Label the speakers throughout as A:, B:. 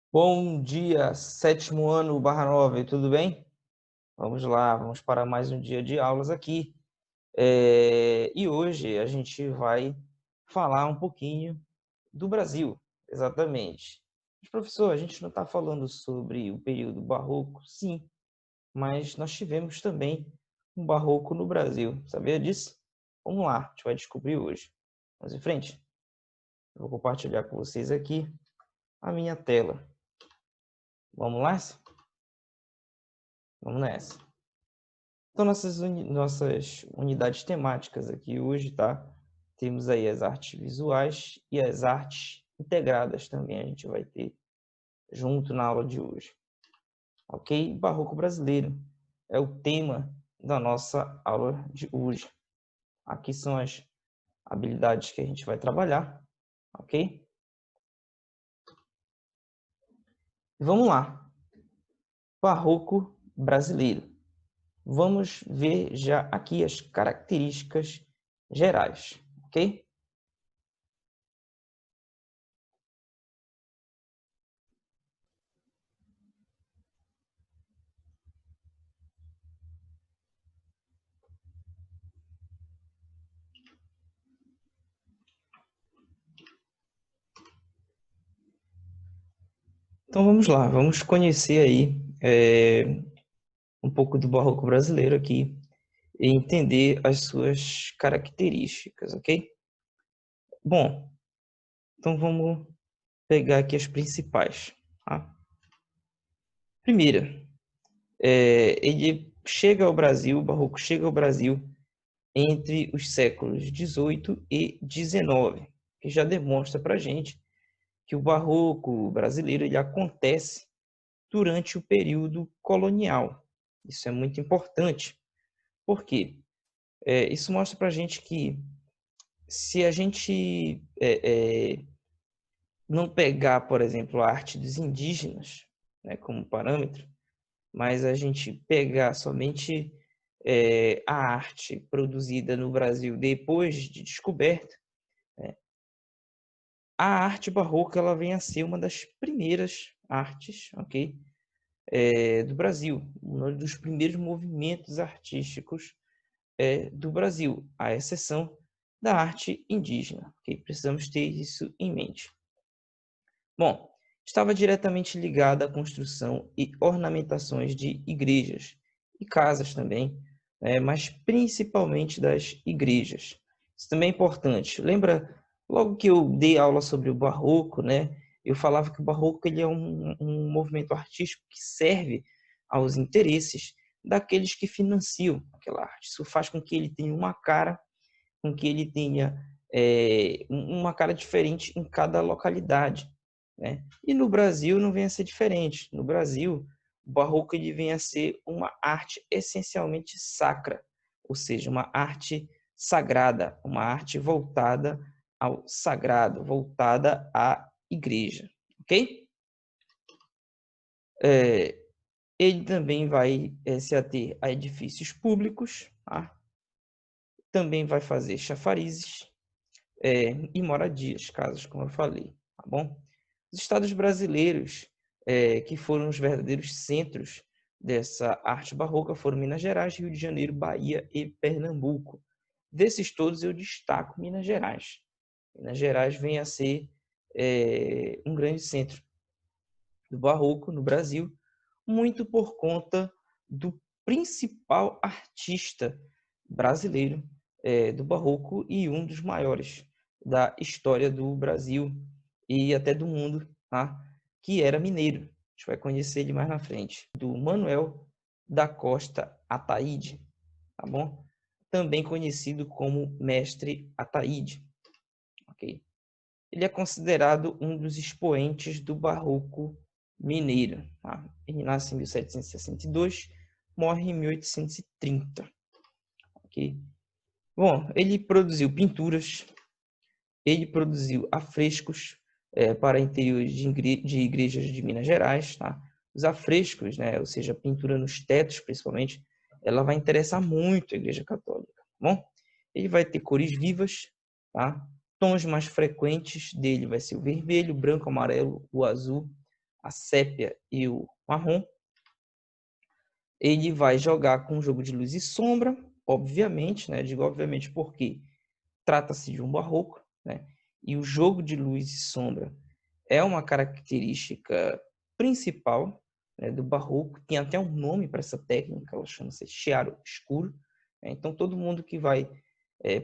A: Bom dia, sétimo ano barra 9, tudo bem? Vamos lá, vamos para mais um dia de aulas aqui. E hoje a gente vai falar um pouquinho do Brasil, exatamente. Mas, professor, a gente não está falando sobre o período barroco, sim, mas nós tivemos também um barroco no Brasil, sabia disso? Vamos lá, a gente vai descobrir hoje. Vamos em frente? Eu vou compartilhar com vocês aqui a minha tela. Vamos lá? Vamos nessa. Então, nossas unidades temáticas aqui hoje, tá? Temos aí as artes visuais e as artes integradas também, a gente vai ter junto na aula de hoje. Ok? Barroco brasileiro é o tema da nossa aula de hoje. Aqui são as habilidades que a gente vai trabalhar, ok? Vamos lá. Barroco brasileiro. Vamos ver já aqui as características gerais, ok? Então vamos lá, vamos conhecer aí um pouco do barroco brasileiro aqui e entender as suas características, ok? Bom, então vamos pegar aqui as principais. Tá? Primeira, ele chega ao Brasil, o barroco chega ao Brasil entre os séculos 18 e 19, que já demonstra para a gente que o barroco brasileiro ele acontece durante o período colonial. Isso é muito importante. Por quê? Isso mostra para a gente que se a gente não pegar, por exemplo, a arte dos indígenas, né, como parâmetro, mas a gente pegar somente a arte produzida no Brasil depois de descoberta, né, a arte barroca ela vem a ser uma das primeiras artes, ok, do Brasil, um dos primeiros movimentos artísticos do Brasil, à exceção da arte indígena. Okay? Precisamos ter isso em mente. Bom, estava diretamente ligada à construção e ornamentações de igrejas e casas também, mas principalmente das igrejas. Isso também é importante. Lembra, logo que eu dei aula sobre o barroco, né, eu falava que o barroco ele é um movimento artístico que serve aos interesses daqueles que financiam aquela arte. Isso faz com que ele tenha uma cara, com que ele tenha uma cara diferente em cada localidade, né? E no Brasil não vem a ser diferente. No Brasil, o barroco ele vem a ser uma arte essencialmente sacra, ou seja, uma arte sagrada, uma arte voltada ao sagrado, voltada à igreja, ok? Ele também vai se ater a edifícios públicos, tá? Também vai fazer chafarizes, e moradias, casas, como eu falei, tá bom? Os estados brasileiros, que foram os verdadeiros centros dessa arte barroca, foram Minas Gerais, Rio de Janeiro, Bahia e Pernambuco. Desses todos, eu destaco Minas Gerais. Minas Gerais vem a ser um grande centro do barroco no Brasil, muito por conta do principal artista brasileiro do barroco e um dos maiores da história do Brasil e até do mundo, tá? Que era mineiro. A gente vai conhecer ele mais na frente. Do Manuel da Costa Ataíde, tá bom? Também conhecido como Mestre Ataíde, ok? Ele é considerado um dos expoentes do barroco mineiro. Tá? Ele nasce em 1762, morre em 1830. Okay? Bom, ele produziu pinturas, ele produziu afrescos para interiores de igrejas de Minas Gerais. Tá? Os afrescos, né, ou seja, a pintura nos tetos, principalmente, ela vai interessar muito a Igreja Católica. Tá bom? Ele vai ter cores vivas, tá? Tons mais frequentes dele vai ser o vermelho, o branco, o amarelo, o azul. a sépia e o marrom. Ele vai jogar com um jogo de luz e sombra, obviamente, né? Digo obviamente porque trata-se de um barroco, né? E o jogo de luz e sombra é uma característica principal, né, do barroco. Tem até um nome para essa técnica, ela chama-se chiaro escuro. Né? Então, todo mundo que vai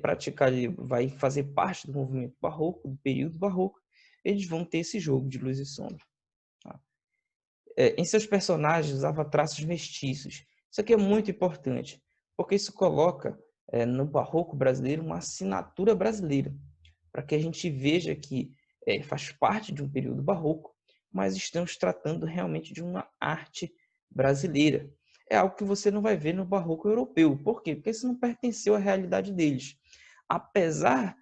A: praticar, vai fazer parte do movimento barroco, do período barroco, eles vão ter esse jogo de luz e sombra. Tá? Em seus personagens, usava traços mestiços. Isso aqui é muito importante, porque isso coloca no barroco brasileiro uma assinatura brasileira, para que a gente veja que faz parte de um período barroco, mas estamos tratando realmente de uma arte brasileira. É algo que você não vai ver no barroco europeu. Por quê? Porque isso não pertenceu à realidade deles. Apesar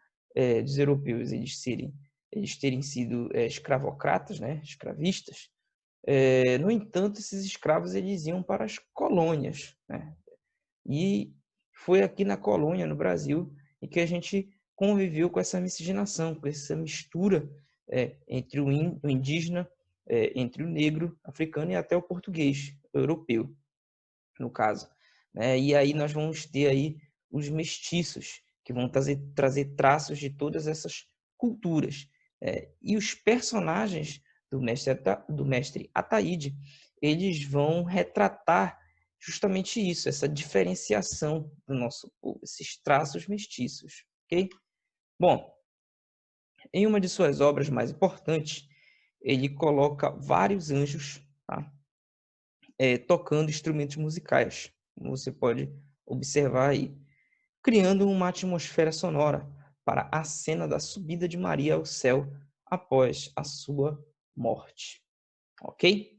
A: dos europeus eles terem sido escravocratas, né, escravistas, no entanto, esses escravos eles iam para as colônias, né? E foi aqui na colônia, no Brasil, em que a gente conviveu com essa miscigenação, com essa mistura entre o indígena, entre o negro africano e até o português, o europeu, no caso. Né? E aí nós vamos ter aí os mestiços, que vão trazer traços de todas essas culturas. E os personagens do mestre Ataíde, eles vão retratar justamente isso, essa diferenciação do nosso povo, esses traços mestiços, ok? Bom, em uma de suas obras mais importantes, ele coloca vários anjos, tá? Tocando instrumentos musicais, como você pode observar aí, criando uma atmosfera sonora para a cena da subida de Maria ao céu após a sua morte, ok?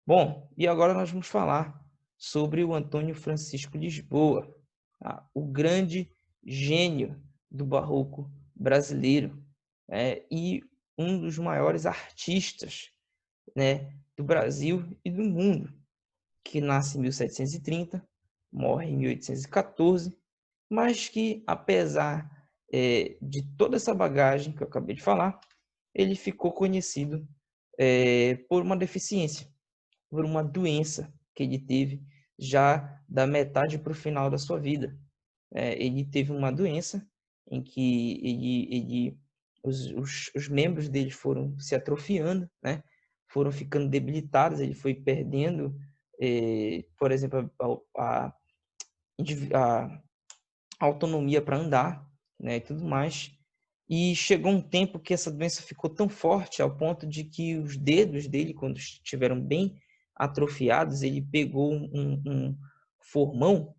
A: Bom, e agora nós vamos falar sobre o Antônio Francisco Lisboa, tá? O grande gênio do barroco brasileiro, e um dos maiores artistas, né, do Brasil e do mundo, que nasce em 1730, morre em 1814, mas que, apesar de toda essa bagagem que eu acabei de falar, ele ficou conhecido por uma deficiência, por uma doença que ele teve já da metade para o final da sua vida. Ele teve uma doença em que os membros dele foram se atrofiando, né? Foram ficando debilitados, ele foi perdendo, por exemplo, a autonomia para andar, né, e tudo mais. E chegou um tempo que essa doença ficou tão forte ao ponto de que os dedos dele, quando estiveram bem atrofiados, ele pegou um formão,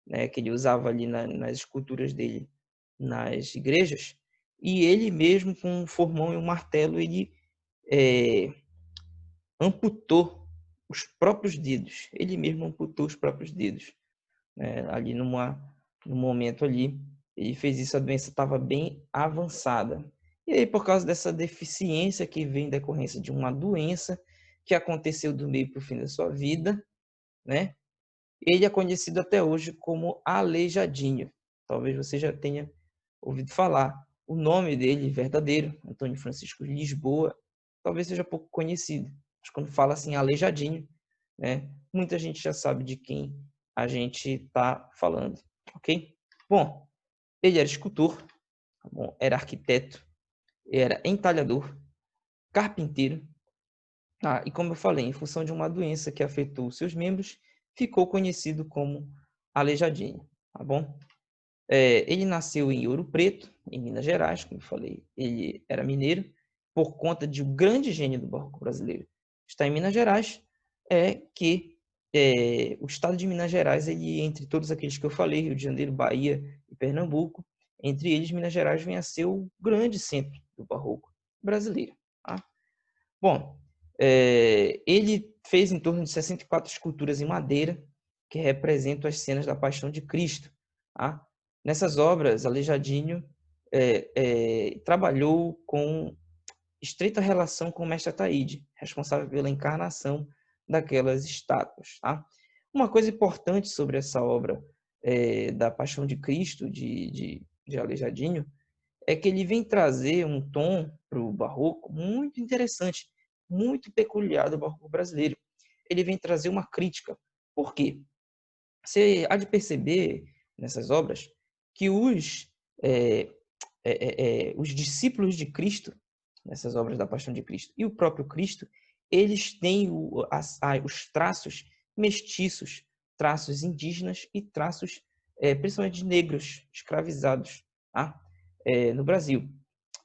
A: né, que ele usava ali nas esculturas dele nas igrejas, e ele mesmo com um formão e um martelo, ele amputou os próprios dedos. Ele mesmo amputou os próprios dedos, né, ali no momento ali. Ele fez isso, a doença estava bem avançada. E aí, por causa dessa deficiência que vem em decorrência de uma doença que aconteceu do meio para o fim da sua vida, né? Ele é conhecido até hoje como Aleijadinho. Talvez você já tenha ouvido falar. O nome dele verdadeiro, Antônio Francisco Lisboa, talvez seja pouco conhecido. Mas quando fala assim Aleijadinho, né, muita gente já sabe de quem a gente está falando, ok? Bom, ele era escultor, tá bom? Era arquiteto, era entalhador, carpinteiro, e como eu falei, em função de uma doença que afetou seus membros, ficou conhecido como Aleijadinho, tá bom? Ele nasceu em Ouro Preto, em Minas Gerais, como eu falei, ele era mineiro, por conta de um grande gênio do barroco brasileiro. Está em Minas Gerais, que o estado de Minas Gerais, ele, entre todos aqueles que eu falei, Rio de Janeiro, Bahia e Pernambuco, entre eles, Minas Gerais vem a ser o grande centro do barroco brasileiro. Tá? Bom, ele fez em torno de 64 esculturas em madeira, que representam as cenas da Paixão de Cristo. Tá? Nessas obras, Aleijadinho trabalhou com estreita relação com o mestre Ataíde, responsável pela encarnação daquelas estátuas. Tá? Uma coisa importante sobre essa obra da Paixão de Cristo, de Aleijadinho, é que ele vem trazer um tom para o barroco muito interessante, muito peculiar do barroco brasileiro. Ele vem trazer uma crítica. Por quê? Você há de perceber nessas obras que os discípulos de Cristo, nessas obras da Paixão de Cristo, e o próprio Cristo, eles têm os traços mestiços, traços indígenas e traços principalmente de negros escravizados, tá? No Brasil.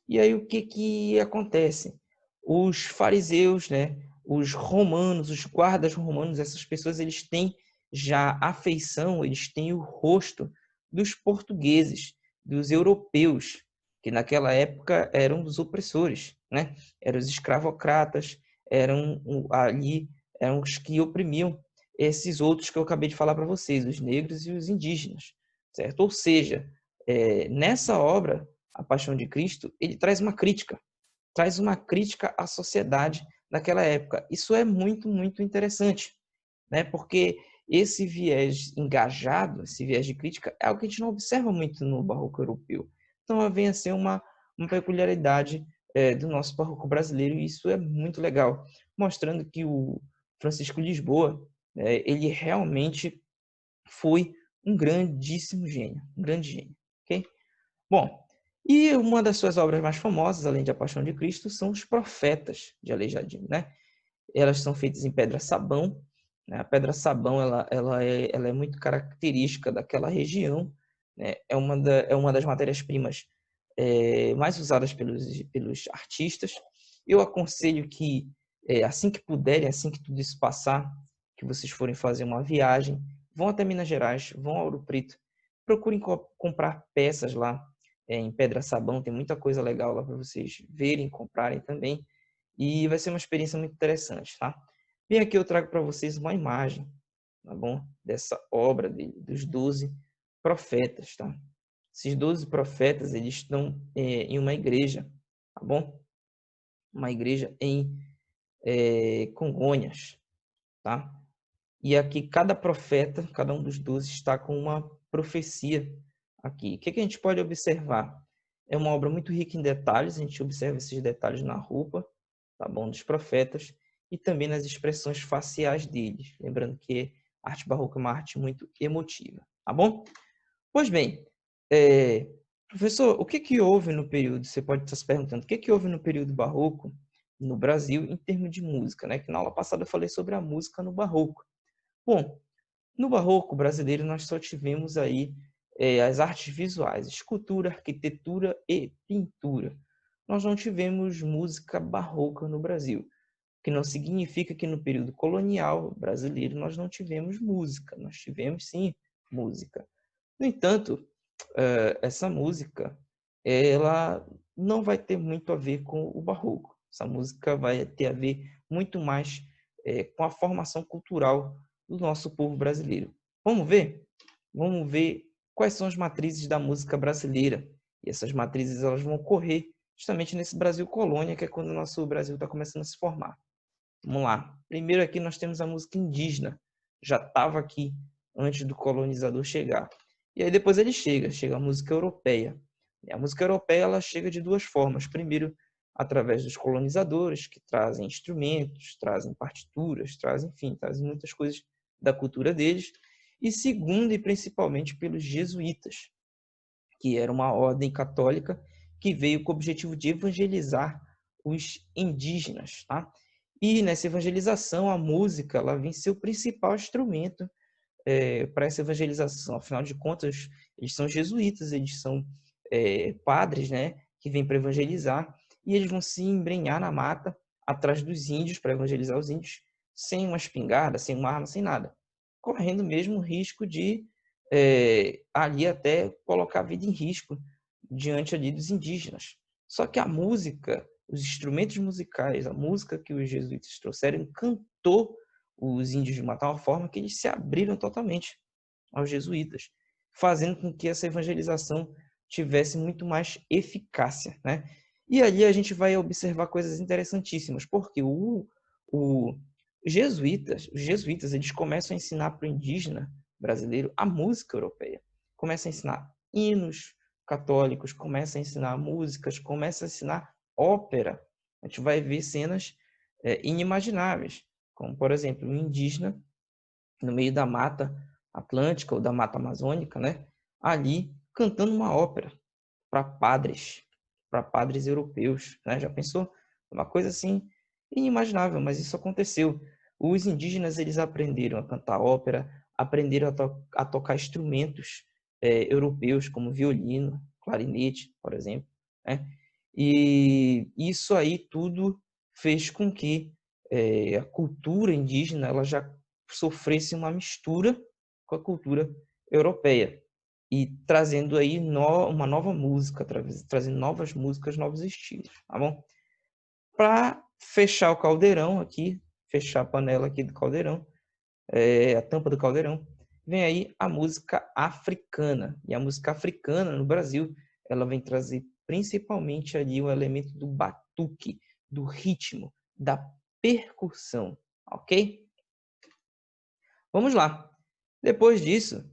A: E aí o que que acontece? Os fariseus, né, os romanos, os guardas romanos, essas pessoas, eles têm já a feição, eles têm o rosto dos portugueses, dos europeus, que naquela época eram os opressores, né? Eram os escravocratas, eram os que oprimiam esses outros que eu acabei de falar para vocês, os negros e os indígenas, certo? Ou seja, nessa obra A Paixão de Cristo, ele traz uma crítica à sociedade daquela época. Isso é muito, muito interessante, né? Porque esse viés engajado, esse viés de crítica, é algo que a gente não observa muito no barroco europeu. Então, vem a ser uma peculiaridade do nosso barroco brasileiro, e isso é muito legal, mostrando que o Francisco Lisboa, ele realmente foi um grandíssimo gênio, um grande gênio, ok? Bom, e uma das suas obras mais famosas, além de A Paixão de Cristo, são os Profetas de Aleijadinho, né? Elas são feitas em pedra-sabão, né? A pedra-sabão ela é muito característica daquela região, né? É uma das matérias-primas mais usadas pelos artistas. Eu aconselho que, assim que puderem, assim que tudo isso passar, que vocês forem fazer uma viagem, vão até Minas Gerais, vão a Ouro Preto, procurem comprar peças lá em pedra-sabão, tem muita coisa legal lá para vocês verem, comprarem também, e vai ser uma experiência muito interessante, tá? Bem, aqui eu trago para vocês uma imagem, tá bom? Dessa obra dos 12 profetas, tá? Esses 12 profetas, eles estão em uma igreja, tá bom? Uma igreja em Congonhas, tá? E aqui cada profeta, cada um dos 12 está com uma profecia aqui. O que a gente pode observar? É uma obra muito rica em detalhes, a gente observa esses detalhes na roupa, tá bom, dos profetas, e também nas expressões faciais deles. Lembrando que a arte barroca é uma arte muito emotiva, tá bom? Pois bem, professor, o que que houve no período, você pode estar se perguntando, o que que houve no período barroco no Brasil em termos de música, né? Que na aula passada eu falei sobre a música no barroco. Bom, no barroco brasileiro nós só tivemos aí as artes visuais, escultura, arquitetura e pintura. Nós não tivemos música barroca no Brasil, que não significa que no período colonial brasileiro nós não tivemos música, nós tivemos sim música. No entanto, essa música ela não vai ter muito a ver com o barroco. Essa música vai ter a ver muito mais com a formação cultural do nosso povo brasileiro. Vamos ver? Vamos ver quais são as matrizes da música brasileira. E essas matrizes elas vão ocorrer justamente nesse Brasil colônia, que é quando o nosso Brasil está começando a se formar. Vamos lá. Primeiro aqui nós temos a música indígena. Já estava aqui antes do colonizador chegar. E aí depois ele chega a música europeia. E a música europeia ela chega de duas formas. Primeiro, através dos colonizadores, que trazem instrumentos, trazem partituras, trazem muitas coisas da cultura deles. E segundo, e principalmente pelos jesuítas, que era uma ordem católica que veio com o objetivo de evangelizar os indígenas, tá? E nessa evangelização, a música ela vem ser o principal instrumento para essa evangelização. Afinal de contas, eles são jesuítas, eles são padres, né, que vêm para evangelizar, e eles vão se embrenhar na mata atrás dos índios para evangelizar os índios, sem uma espingarda, sem uma arma, sem nada, correndo mesmo o risco de ali até colocar a vida em risco diante ali dos indígenas. Só que a música, os instrumentos musicais, a música que os jesuítas trouxeram encantou os índios de uma tal forma que eles se abriram totalmente aos jesuítas, fazendo com que essa evangelização tivesse muito mais eficácia, né? E ali a gente vai observar coisas interessantíssimas, porque os jesuítas eles começam a ensinar para o indígena brasileiro a música europeia, começam a ensinar hinos católicos, começam a ensinar músicas, começam a ensinar ópera. A gente vai ver cenas inimagináveis, como, por exemplo, um indígena no meio da mata atlântica ou da mata amazônica, né, ali cantando uma ópera para padres europeus, né? Já pensou? Uma coisa assim inimaginável, mas isso aconteceu. Os indígenas eles aprenderam a cantar ópera, aprenderam a tocar instrumentos europeus como violino, clarinete, por exemplo, né? E isso aí tudo fez com que a cultura indígena ela já sofresse uma mistura com a cultura europeia e trazendo aí uma nova música, trazendo novas músicas, novos estilos, tá bom? Para fechar o caldeirão aqui, fechar a panela aqui do caldeirão, a tampa do caldeirão, vem aí a música africana. E a música africana no Brasil, ela vem trazer principalmente ali o elemento do batuque, do ritmo, da percussão, ok? Vamos lá. Depois disso,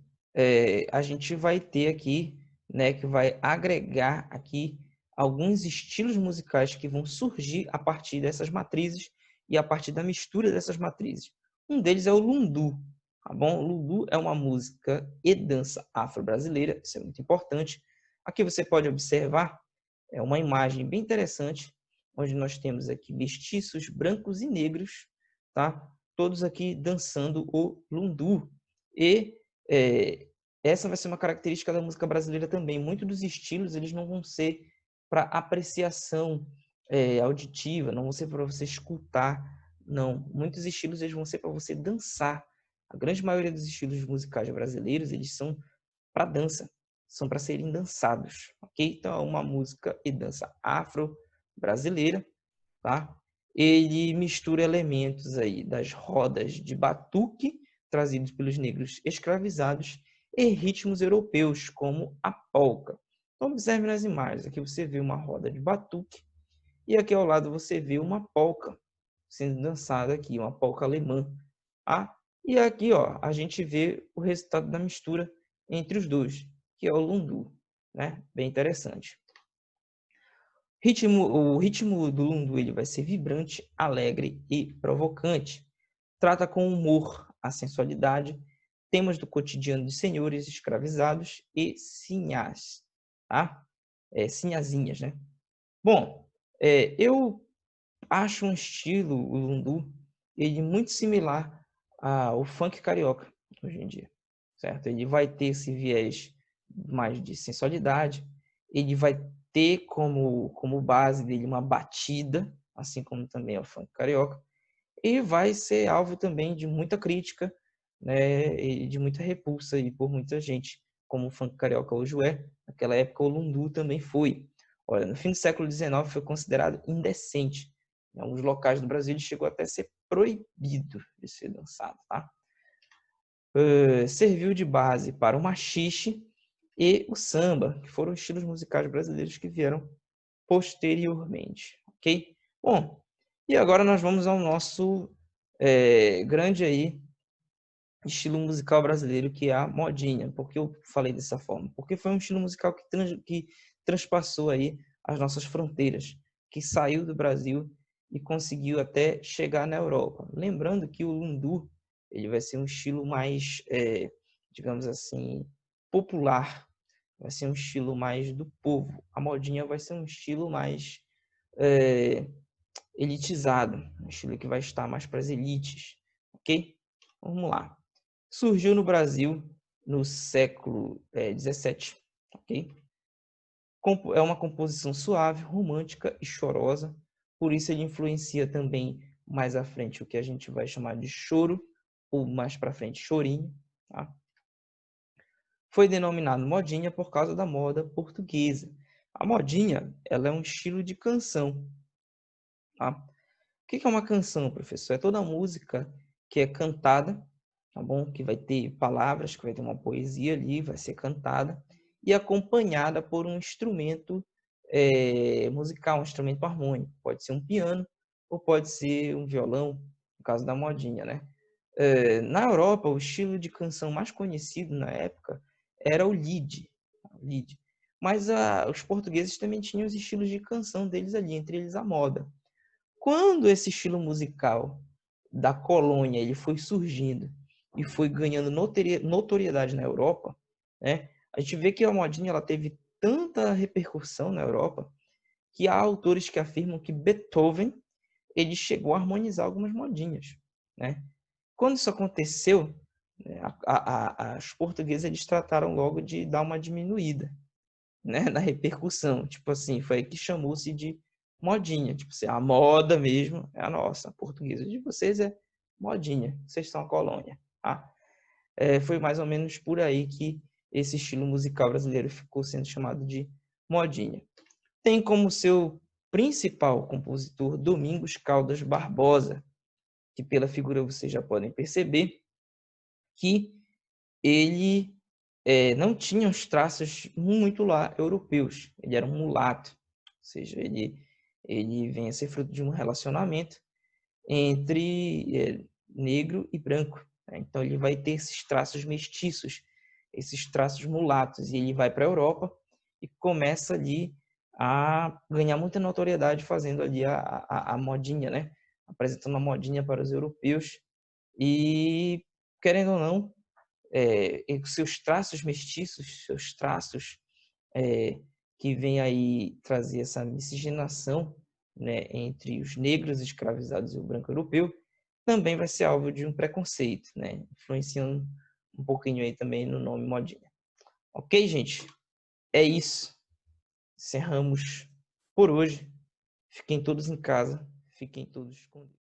A: a gente vai ter aqui, né, que vai agregar aqui alguns estilos musicais que vão surgir a partir dessas matrizes e a partir da mistura dessas matrizes. Um deles é o lundu, tá bom? O lundu é uma música e dança afro-brasileira, isso é muito importante. Aqui você pode observar uma imagem bem interessante, onde nós temos aqui mestiços brancos e negros, tá? Todos aqui dançando o lundu. E essa vai ser uma característica da música brasileira também. Muitos dos estilos eles não vão ser para apreciação auditiva, não vão ser para você escutar, não. Muitos estilos eles vão ser para você dançar. A grande maioria dos estilos musicais brasileiros eles são para dança, são para serem dançados, ok? Então é uma música e dança afro-brasileira, tá? Ele mistura elementos aí das rodas de batuque trazidos pelos negros escravizados e ritmos europeus como a polca. Então observe nas imagens, aqui você vê uma roda de batuque e aqui ao lado você vê uma polca sendo dançada aqui, uma polca alemã. Ah, e aqui ó, a gente vê o resultado da mistura entre os dois, que é o lundu, né? Bem interessante. O ritmo do lundu ele vai ser vibrante, alegre e provocante. Trata com humor a sensualidade, temas do cotidiano de senhores escravizados e sinhás, tá? Sinhazinhas, né? Bom, eu acho um estilo, o lundu, ele muito similar ao funk carioca hoje em dia, certo? Ele vai ter esse viés mais de sensualidade, ele vai ter como base dele uma batida, assim como também é o funk carioca, e vai ser alvo também de muita crítica, né, e de muita repulsa aí por muita gente, como o funk carioca hoje é. Naquela época o lundu também foi. Olha, no fim do século XIX foi considerado indecente. Em alguns locais do Brasil ele chegou até a ser proibido de ser dançado, tá? Serviu de base para o machixe e o samba, que foram estilos musicais brasileiros que vieram posteriormente, ok? Bom, e agora nós vamos ao nosso grande aí estilo musical brasileiro, que é a modinha. Por que eu falei dessa forma? Porque foi um estilo musical que transpassou aí as nossas fronteiras, que saiu do Brasil e conseguiu até chegar na Europa. Lembrando que o lundu ele vai ser um estilo mais, digamos assim, popular, vai ser um estilo mais do povo. A modinha vai ser um estilo mais elitizado, um estilo que vai estar mais para as elites, ok? Vamos lá. Surgiu no Brasil no século XVII, ok? É uma composição suave, romântica e chorosa, por isso ele influencia também mais à frente o que a gente vai chamar de choro, ou mais para frente chorinho, tá? Foi denominado modinha por causa da moda portuguesa. A modinha, ela é um estilo de canção, tá? O que é uma canção, professor? É toda música que é cantada, tá bom? Que vai ter palavras, que vai ter uma poesia ali, vai ser cantada e acompanhada por um instrumento musical, um instrumento harmônico. Pode ser um piano ou pode ser um violão, no caso da modinha, né? Na Europa, o estilo de canção mais conhecido na época era o lied. Mas os portugueses também tinham os estilos de canção deles ali, entre eles a moda. Quando esse estilo musical da colônia ele foi surgindo e foi ganhando notoriedade na Europa, né, a gente vê que a modinha ela teve tanta repercussão na Europa que há autores que afirmam que Beethoven ele chegou a harmonizar algumas modinhas, né? Quando isso aconteceu, né, os portugueses eles trataram logo de dar uma diminuída, né, na repercussão. Tipo assim, foi aí que chamou-se de modinha. Tipo assim, a moda mesmo é a nossa, a portuguesa de vocês é modinha, vocês são a colônia. Tá? Foi mais ou menos por aí que esse estilo musical brasileiro ficou sendo chamado de modinha. Tem como seu principal compositor Domingos Caldas Barbosa, que pela figura vocês já podem perceber que ele não tinha os traços muito lá europeus. Ele era um mulato, ou seja, ele vem a ser fruto de um relacionamento entre negro e branco. Né? Então ele vai ter esses traços mestiços, esses traços mulatos, e ele vai para a Europa e começa ali a ganhar muita notoriedade fazendo ali a modinha, né? Apresentando a modinha para os europeus e, querendo ou não, seus traços mestiços, seus traços que vem aí trazer essa miscigenação, né, entre os negros escravizados e o branco europeu, também vai ser alvo de um preconceito, né, influenciando um pouquinho aí também no nome modinha. Ok, gente? É isso. Encerramos por hoje. Fiquem todos em casa. Fiquem todos com Deus.